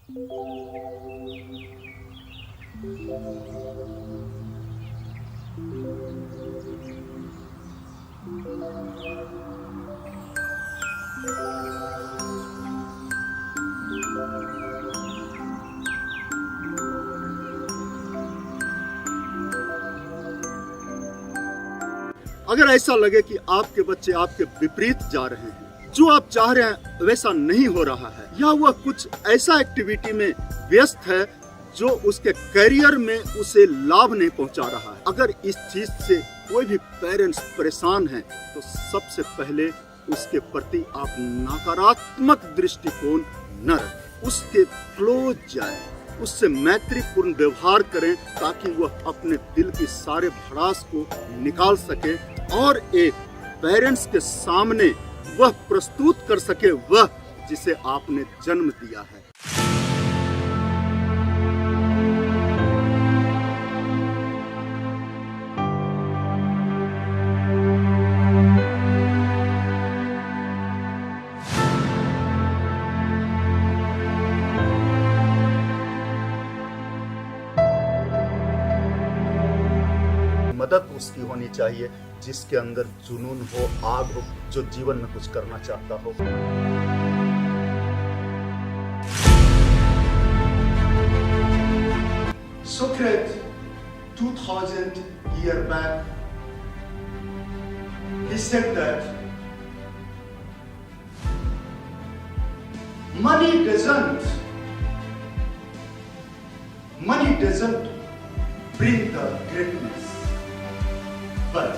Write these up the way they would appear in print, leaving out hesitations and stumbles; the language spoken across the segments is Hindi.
अगर ऐसा लगे कि आपके बच्चे आपके विपरीत जा रहे हैं, जो आप चाह रहे हैं वैसा नहीं हो रहा है, या वह कुछ ऐसा एक्टिविटी में व्यस्त है जो उसके करियर में उसे लाभ नहीं पहुंचा रहा है, अगर इस चीज से कोई भी पेरेंट्स परेशान है, तो सबसे पहले उसके प्रति आप नकारात्मक दृष्टिकोण न रखें, उसके क्लोज जाएं, उससे मैत्रीपूर्ण व्यवहार करें ताकि वह अपने दिल की सारे भड़ास को निकाल सके और एक पेरेंट्स के सामने वह प्रस्तुत कर सके वह जिसे आपने जन्म दिया है। मदद उसकी होनी चाहिए जिसके अंदर जुनून हो, आग हो, जो जीवन में कुछ करना चाहता हो। Socrates 2000 years back, he said that money doesn't bring the greatness. But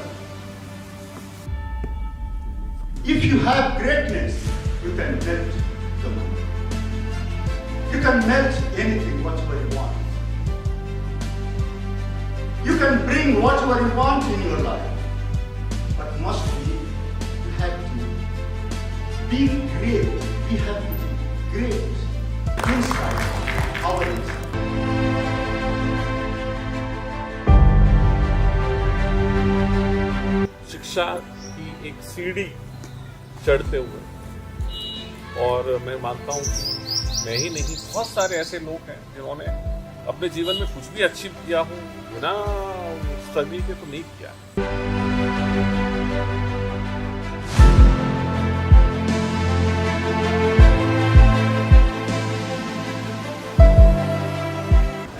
if you have greatness, you can melt the moon. You can melt anything, whatever you want. You can bring whatever you want in your life. But mostly, you have to be great. We have to be great inside our inside. शिक्षा की एक सीढ़ी चढ़ते हुए, और मैं मानता हूँ कि मैं ही नहीं, बहुत सारे ऐसे लोग हैं जिन्होंने अपने जीवन में कुछ भी अचीव किया हो बिना स्ट्रगल के तो नहीं किया।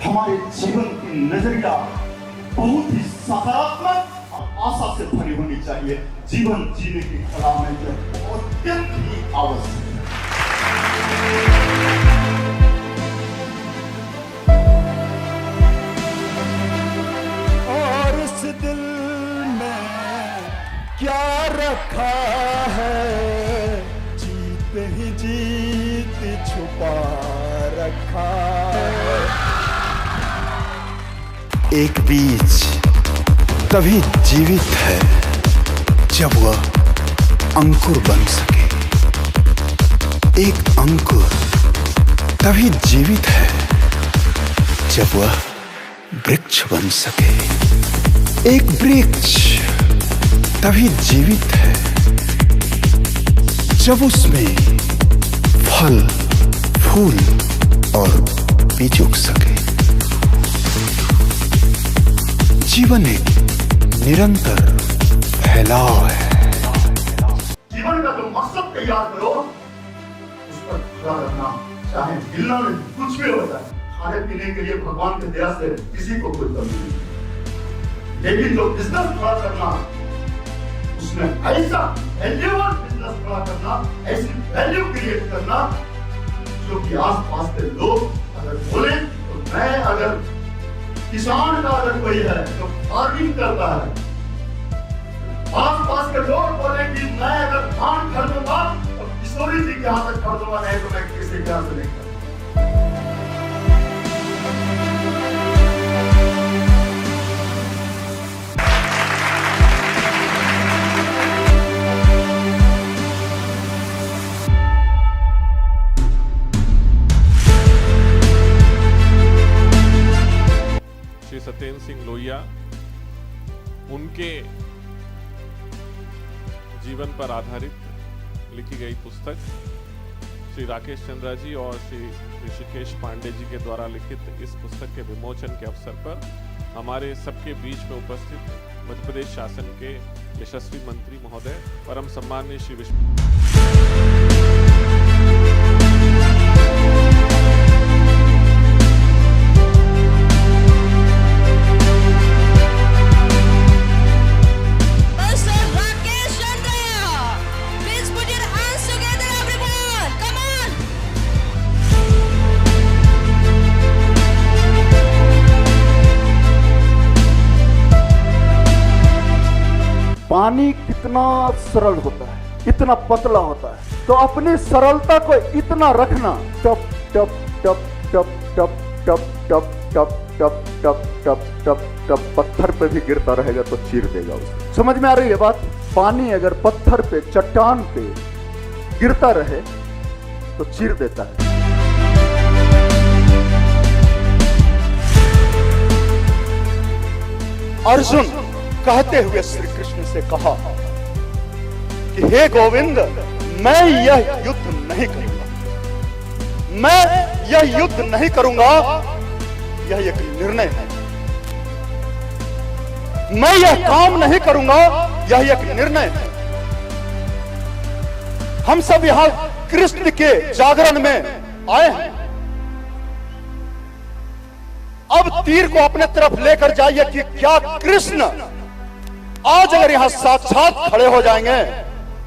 हमारे जीवन की नजरिया बहुत ही सकारात्मक आशा से भरी होनी चाहिए। जीवन जीने की कला में जो अत्यंत ही आवश्यक है। और इस दिल में क्या रखा है, जीत ही जीत छुपा रखा है। एक बीज तभी जीवित है जब वह अंकुर बन सके। एक अंकुर तभी जीवित है जब वह वृक्ष बन सके। एक वृक्ष तभी जीवित है जब उसमें फल, फूल और बीज उग सके। जीवन एक निरंतर फैलाव है। जीवन का जो मकसद तैयार करो, उस पर खड़ा रहना, चाहे मिलना में कुछ भी हो जाए। खाने पीने के लिए भगवान की दया से किसी को कोई कमी नहीं, लेकिन जो बिजनेस खड़ा करना, उसमें ऐसा वैल्यूएबल बिजनेस खड़ा करना, ऐसी वैल्यू क्रिएट करना जो कि आस-पास के लोग अगर बोले तो मैं अगर किसान का अगर कोई है तो फार्मिंग करता है, आस पास के लोग बोले कि मैं अगर धान खरीदूंगा तो किशोरी जी के यहाँ तक खरीदूंगा, नहीं तो मैं किसी के यहाँ से नहीं खरीदूंगा। सत्येंद्र सिंह लोहिया, उनके जीवन पर आधारित लिखी गई पुस्तक श्री राकेश चंद्रा जी और श्री ऋषिकेश पांडे जी के द्वारा लिखित इस पुस्तक के विमोचन के अवसर पर हमारे सबके बीच में उपस्थित मध्य प्रदेश शासन के यशस्वी मंत्री महोदय परम सम्माननीय श्री पानी कितना सरल होता है, इतना पतला होता है, तो अपनी सरलता को इतना रखना, टप टप टप टप टप टप टप टप टप टप टप टप टप पत्थर पे भी गिरता रहेगा तो चीर देगा उसे। समझ में आ रही है बात? पानी अगर पत्थर पे, चट्टान पे गिरता रहे तो चीर देता है। अर्जुन कहते हुए श्री कृष्ण से कहा कि हे गोविंद, मैं यह युद्ध नहीं करूंगा, मैं यह युद्ध नहीं करूंगा, यह एक निर्णय है। मैं यह काम नहीं करूंगा, यह एक निर्णय है। हम सब यहां कृष्ण के जागरण में आए हैं। अब तीर को अपने तरफ लेकर जाइए कि क्या कृष्ण आज अगर यहां साक्षात खड़े हो जाएंगे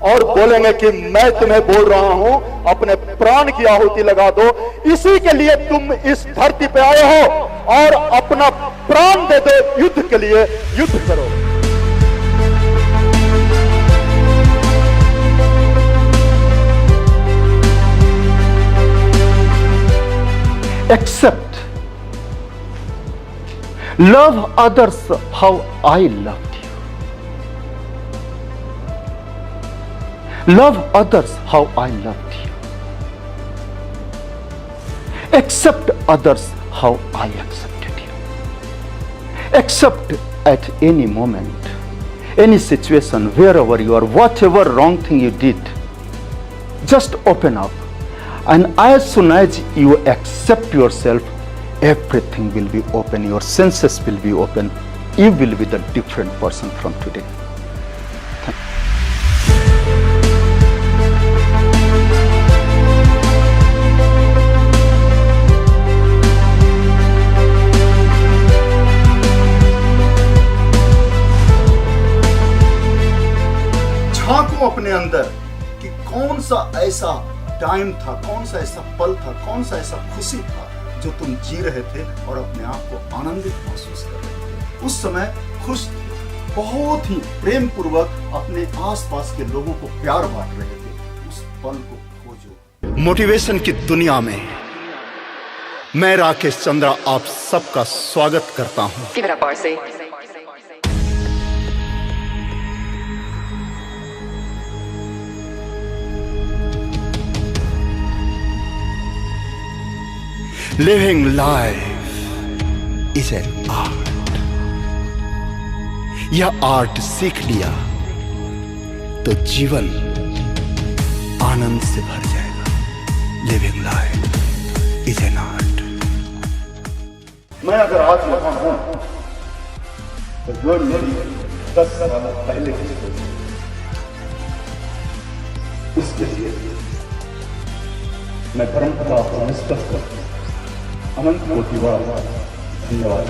और बोलेंगे कि मैं तुम्हें बोल रहा हूं, अपने प्राण की आहुति लगा दो, इसी के लिए तुम इस धरती पे आए हो और अपना प्राण दे दो, युद्ध के लिए युद्ध करो। Accept, love others how I loved you. Love others how I loved you. Accept others how I accepted you. Accept at any moment, any situation, wherever you are, whatever wrong thing you did, just open up. And as soon as you accept yourself, everything will be open, your senses will be open, you will be the different person from today. झांको अपने अंदर कि कौन सा ऐसा टाइम था, कौन सा ऐसा पल था, कौन सा ऐसा खुशी था जो तुम जी रहे थे और अपने आप को आनंदित महसूस कर रहे थे। उस समय खुश थे, बहुत ही प्रेम पूर्वक अपने आसपास के लोगों को प्यार बांट रहे थे। उस पल को खोजो। मोटिवेशन की दुनिया में मैं राकेश चंद्रा आप सबका स्वागत करता हूं। Living life is an art. यह आर्ट सीख लिया तो जीवन आनंद से भर जाएगा। Living life is an art. मैं अगर आज यहाँ हूं तो वो मेरी 10 साल पहले की सोच है। इसके लिए मैं परम पिता को नमस्कार करता हूं। अनंत कोटि बार धन्यवाद।